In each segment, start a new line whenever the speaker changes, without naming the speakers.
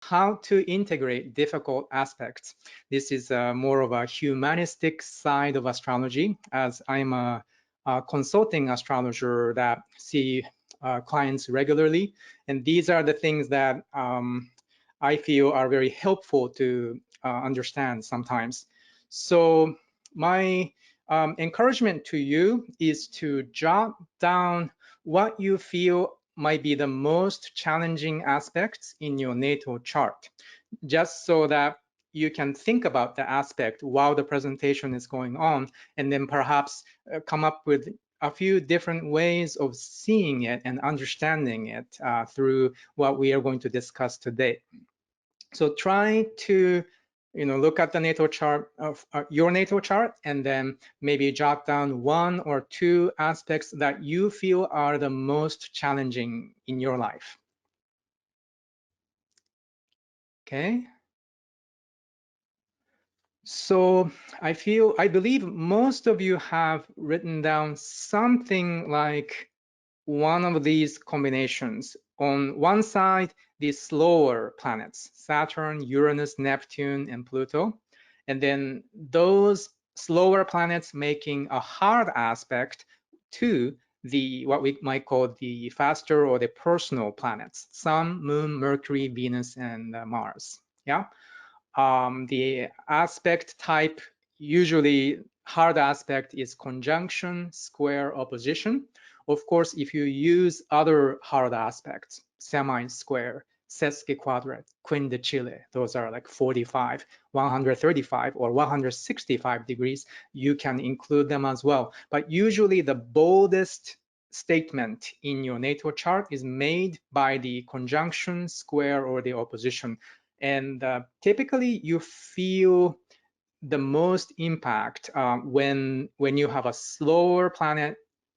how to integrate difficult aspects. This is more of a humanistic side of astrology, as I'm a consulting astrologer that see clients regularly. And these are the things that I feel are very helpful to understand sometimes. So my encouragement to you is to jot down what you feel might be the most challenging aspects in your natal chart, just so that you can think about the aspect while the presentation is going on, and then perhaps come up with a few different ways of seeing it and understanding it through what we are going to discuss today. So try to look at the natal chart of your natal chart, and then maybe jot down one or two aspects that you feel are the most challenging in your life. Okay. So I believe most of you have written down something like one of these combinations. On one side, the slower planets, Saturn, Uranus, Neptune, and Pluto. And then those slower planets making a hard aspect to the what we might call the faster or the personal planets, Sun, Moon, Mercury, Venus, and Mars. Yeah. The aspect type, usually hard aspect, is conjunction, square, opposition. Of course, if you use other hard aspects, semi-square, sesquiquadrate, quindecile, those are like 45, 135, or 165 degrees, you can include them as well. But usually the boldest statement in your natal chart is made by the conjunction, square, or the opposition. And typically you feel the most impact when you have a slower planet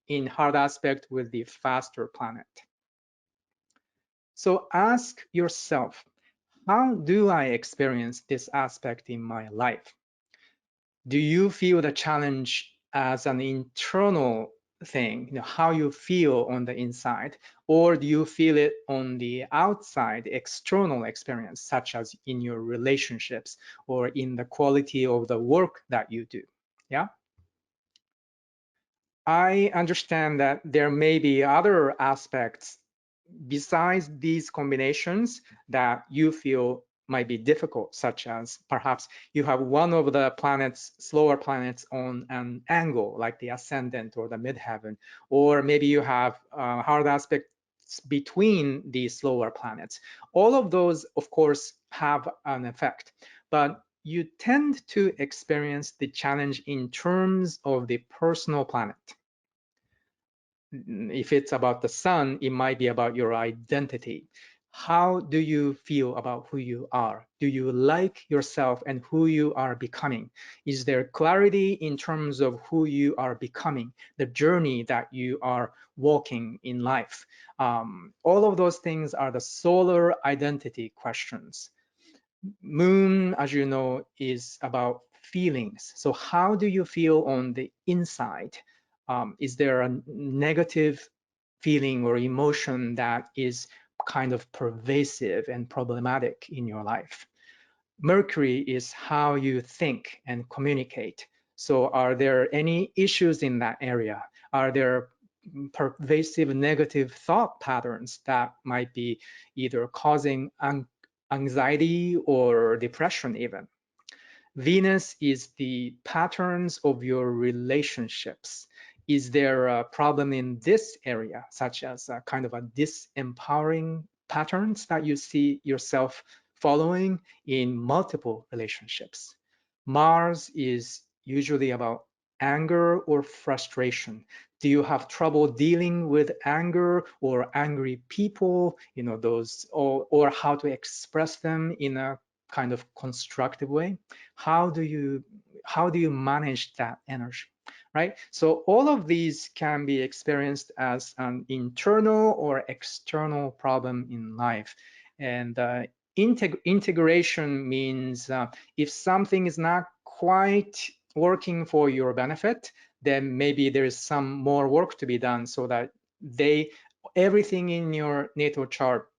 in hard aspect with the faster planet. So ask yourself, how do I experience this aspect in my life? Do you feel the challenge as an internal thing, how you feel on the inside, or do you feel it on the outside, external experience, such as in your relationships or in the quality of the work that you do? Yeah. I understand that there may be other aspects besides these combinations that you feel might be difficult, such as perhaps you have one of the planets, slower planets, on an angle, like the ascendant or the midheaven, or maybe you have hard aspects between these slower planets. All of those, of course, have an effect, but you tend to experience the challenge in terms of the personal planet. If it's about the sun, it might be about your identity. How do you feel about who you are? Do you like yourself and who you are becoming? Is there clarity in terms of who you are becoming, the journey that you are walking in life? All of those things are the solar identity questions. Moon, as you know, is about feelings. So how do you feel on the inside? Is there a negative feeling or emotion that is kind of pervasive and problematic in your life? Mercury is how you think and communicate. So are there any issues in that area? Are there pervasive negative thought patterns that might be either causing anxiety or depression even? Venus is the patterns of your relationships. Is there a problem in this area, such as a kind of a disempowering patterns that you see yourself following in multiple relationships? Mars is usually about anger or frustration. Do you have trouble dealing with anger or angry people, those, or how to express them in a kind of constructive way? How do you manage that energy, right? So all of these can be experienced as an internal or external problem in life. And integration means if something is not quite working for your benefit, then maybe there is some more work to be done so that everything in your natal chart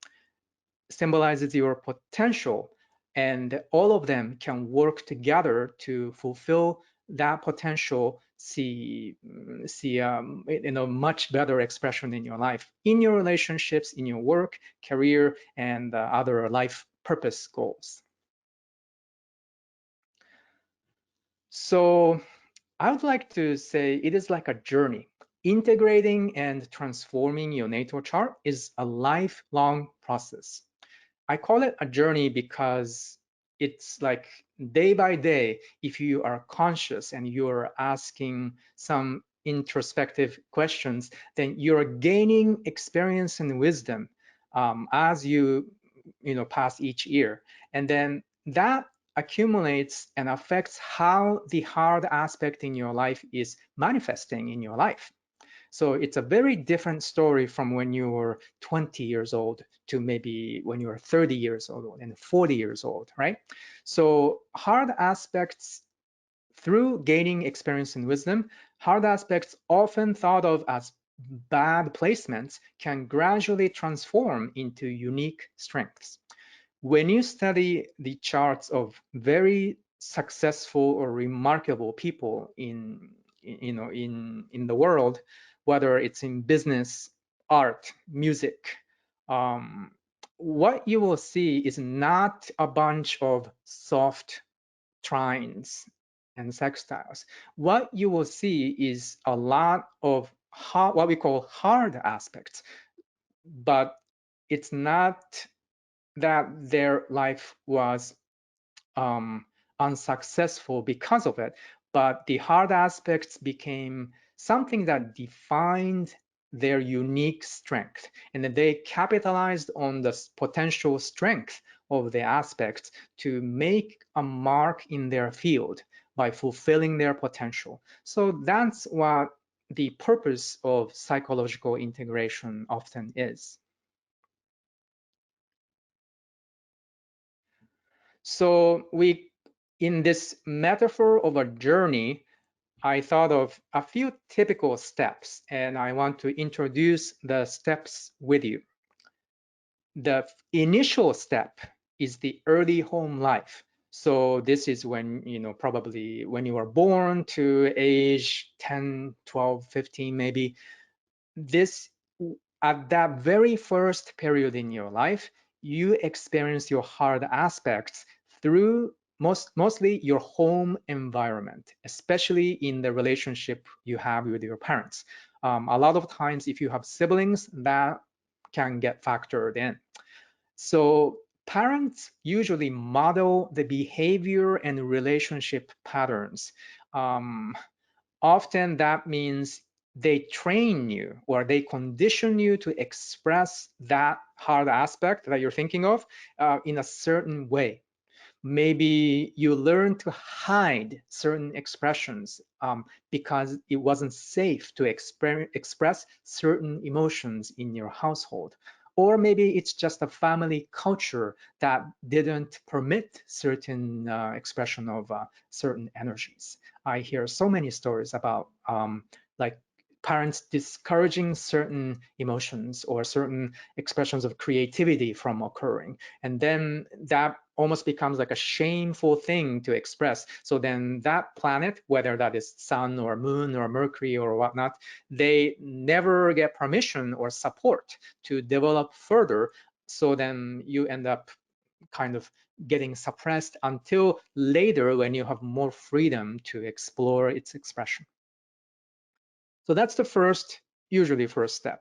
symbolizes your potential, and all of them can work together to fulfill that potential, see in a much better expression in your life, in your relationships, in your work, career, and other life purpose goals. So I would like to say it is like a journey. Integrating and transforming your natal chart is a lifelong process. I call it a journey because it's like day by day, if you are conscious and you're asking some introspective questions, then you're gaining experience and wisdom as you pass each year. And then that accumulates and affects how the hard aspect in your life is manifesting in your life. So it's a very different story from when you were 20 years old to maybe when you were 30 years old and 40 years old, right? So hard aspects, through gaining experience and wisdom, hard aspects often thought of as bad placements can gradually transform into unique strengths. When you study the charts of very successful or remarkable people in the world, whether it's in business, art, music, um, what you will see is not a bunch of soft trines and sextiles. What you will see is a lot of what we call hard aspects, but it's not that their life was um, unsuccessful because of it, but the hard aspects became something that defined their unique strength, and then they capitalized on the potential strength of the aspects to make a mark in their field by fulfilling their potential. So that's what the purpose of psychological integration often is. So in this metaphor of a journey, I thought of a few typical steps, and I want to introduce the steps with you. The initial step is the early home life. So this is when, probably when you are born to age 10, 12, 15, maybe. This, at that very first period in your life, you experience your hard aspects through mostly your home environment, especially in the relationship you have with your parents. A lot of times, if you have siblings, that can get factored in. So parents usually model the behavior and relationship patterns. Um, Often that means they train you or they condition you to express that hard aspect that you're thinking of in a certain way. Maybe you learn to hide certain expressions because it wasn't safe to express certain emotions in your household. Or maybe it's just a family culture that didn't permit certain expression of certain energies. I hear so many stories about like parents discouraging certain emotions or certain expressions of creativity from occurring. And then that almost becomes like a shameful thing to express. So then that planet, whether that is sun or moon or Mercury or whatnot, they never get permission or support to develop further. So then you end up kind of getting suppressed until later when you have more freedom to explore its expression. So that's the usually first step.